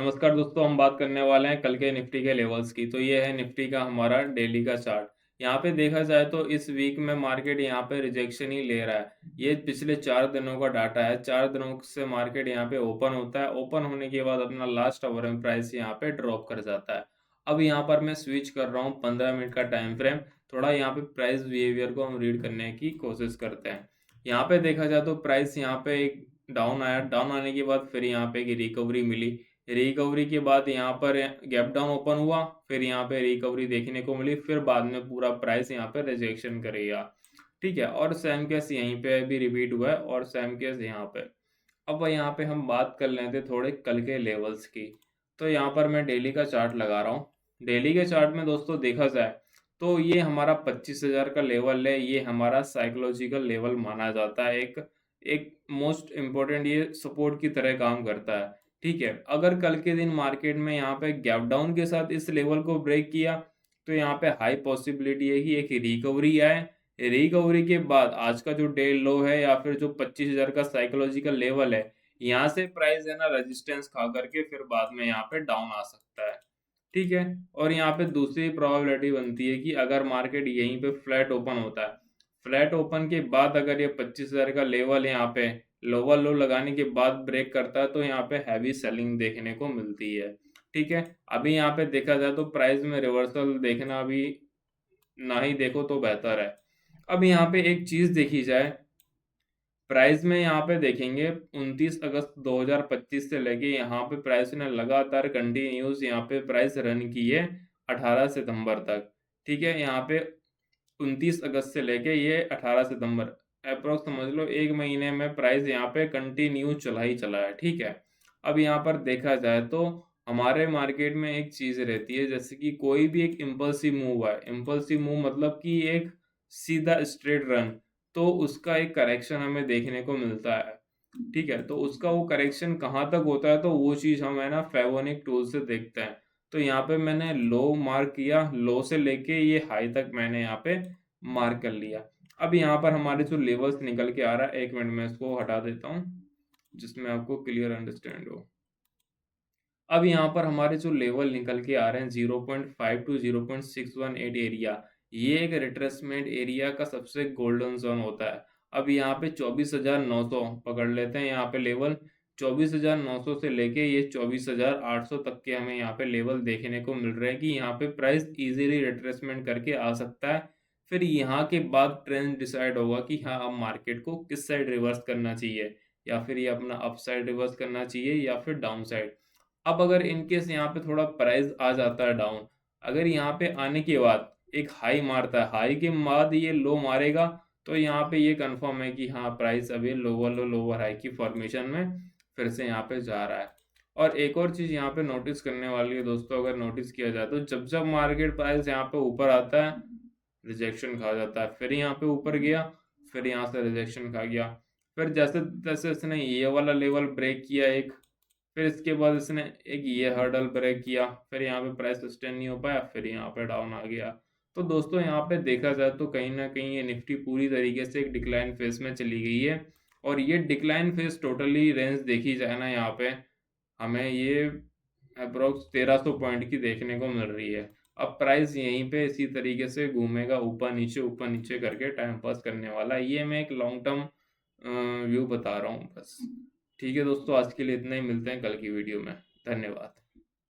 नमस्कार दोस्तों, हम बात करने वाले हैं कल के निफ्टी के लेवल्स की। तो ये है निफ्टी का हमारा डेली का चार्ट। यहाँ पे देखा जाए तो इस वीक में मार्केट यहाँ पे रिजेक्शन ही ले रहा है। ये पिछले 4 दिनों का डाटा है। 4 दिनों से मार्केट यहाँ पे ओपन होता है। ओपन होने के बाद अपना लास्ट आवर में प्राइस यहाँ पे ड्रॉप कर जाता है। अब यहाँ पर मैं स्विच कर रहा हूँ 15 मिनट का टाइम फ्रेम। थोड़ा यहाँ पे प्राइस बिहेवियर को हम रीड करने की कोशिश करते हैं। यहाँ पे देखा जाए तो प्राइस यहाँ पे एक डाउन आया। डाउन आने के बाद फिर यहाँ पे एक रिकवरी मिली। रिकवरी के बाद यहाँ पर गैप डाउन ओपन हुआ, फिर यहाँ पे रिकवरी देखने को मिली, फिर बाद में पूरा प्राइस यहाँ पे रिजेक्शन करेगा। ठीक है, और सेम केस यहीं पे भी रिपीट हुआ है और सेम केस यहाँ पे। अब यहाँ पे हम बात कर लेते हैं थोड़े कल के लेवल्स की। तो यहाँ पर मैं डेली का चार्ट लगा रहा हूँ। डेली के चार्ट में दोस्तों देखा जाए तो ये हमारा 25,000 का लेवल है। ये हमारा साइकोलॉजिकल लेवल माना जाता है। एक एक मोस्ट इम्पोर्टेंट ये सपोर्ट की तरह काम करता है। ठीक है, अगर कल के दिन मार्केट में यहाँ पे गैप डाउन के साथ इस लेवल को ब्रेक किया तो यहाँ पे हाई पॉसिबिलिटी है कि एक रिकवरी आए। रिकवरी के बाद आज का जो डे लो है या फिर जो 25,000 का साइकोलॉजिकल लेवल है, यहाँ से प्राइस है ना रेजिस्टेंस खा करके फिर बाद में यहाँ पे डाउन आ सकता है। ठीक है, और यहाँ पे दूसरी प्रोबेबिलिटी बनती है कि अगर मार्केट यहीं पे फ्लैट ओपन होता है, फ्लैट ओपन के बाद अगर ये 25,000 का लेवल यहाँ पे लोअर लो लगाने के बाद ब्रेक करता है तो यहाँ पे हैवी सेलिंग देखने को मिलती है। ठीक है, अभी यहाँ पे देखा जाए तो प्राइस में रिवर्सल देखना भी ना ही देखो तो बेहतर है। अब यहाँ पे एक चीज देखी जाए, प्राइस में यहाँ पे देखेंगे 29 अगस्त 2025 से लेके यहाँ पे प्राइस ने लगातार कंटिन्यूस यहाँ पे प्राइस रन की है 18 सितंबर तक। ठीक है, यहाँ पे 29 अगस्त से लेके ये 18 सितंबर अप्रोक्स समझ लो 1 महीने में प्राइस यहाँ पे कंटिन्यू चला ही चला है। ठीक है, अब यहाँ पर देखा जाए तो हमारे मार्केट में एक चीज रहती है, जैसे कि कोई भी एक इम्पल्सिव मूव है। इम्पल्सिव मूव मतलब कि एक सीधा स्ट्रेट रन, तो उसका एक करेक्शन हमें देखने को मिलता है। ठीक है, तो उसका वो करेक्शन कहाँ तक होता है तो वो चीज हम है ना फेवोनिक टूल से देखते हैं। तो यहाँ पे मैंने लो मार्क किया, लो से लेके ये हाई तक मैंने यहाँ पे मार्क कर लिया। अब यहाँ पर हमारे जो लेवल्स निकल के आ रहा है, 1 मिनट में इसको हटा देता हूँ जिसमें आपको क्लियर अंडरस्टैंड हो। अब यहाँ पर हमारे जो लेवल निकल के आ रहे हैं 0.5 टू 0.618 एरिया, ये एक रिट्रेसमेंट एरिया का सबसे गोल्डन जोन होता है। अब यहाँ पे 24,900 पकड़ लेते हैं यहाँ पे लेवल। 24,900 से लेके ये 24,800 तक के हमें यहाँ पे लेवल देखने को मिल रहे हैं कि यहाँ पे प्राइस इजीली रिट्रेसमेंट करके आ सकता है। फिर यहाँ के बाद ट्रेंड डिसाइड होगा कि हाँ अब मार्केट को किस साइड रिवर्स करना चाहिए, या फिर ये अपना अप साइड रिवर्स करना चाहिए या फिर डाउन साइड। अब अगर इनकेस यहाँ पे थोड़ा प्राइस आ जाता है डाउन, अगर यहाँ पे आने के बाद एक हाई मारता है, हाई के बाद ये लो मारेगा, तो यहाँ पे ये कंफर्म है कि हाँ प्राइस अभी लोअर हाई की फॉर्मेशन में फिर से यहाँ पे जा रहा है। और एक और चीज यहाँ पे नोटिस करने वाली है दोस्तों, अगर नोटिस किया जाए तो जब जब मार्केट प्राइस यहाँ पे ऊपर आता है रिजेक्शन खा जाता है, फिर यहाँ पे ऊपर गया, फिर यहाँ से रिजेक्शन खा गया, फिर जैसे तैसे इसने ये वाला लेवल ब्रेक किया एक, फिर इसके बाद इसने एक ये हर्डल ब्रेक किया, फिर यहाँ पे प्राइस सस्टेन नहीं हो पाया, फिर यहाँ पे डाउन आ गया। तो दोस्तों यहाँ पे देखा जाए तो कहीं ना कहीं ये निफ्टी पूरी तरीके से एक डिक्लाइन फेज में चली गई है। और ये डिक्लाइन फेज टोटली रेंज देखी जाए ना, यहाँ पे हमें ये अप्रोक्स 1300 पॉइंट की देखने को मिल रही है। अब प्राइस यहीं पे इसी तरीके से घूमेगा, ऊपर नीचे करके टाइम पास करने वाला है। ये मैं एक लॉन्ग टर्म व्यू बता रहा हूँ बस। ठीक है दोस्तों, आज के लिए इतना ही, मिलते हैं कल की वीडियो में। धन्यवाद।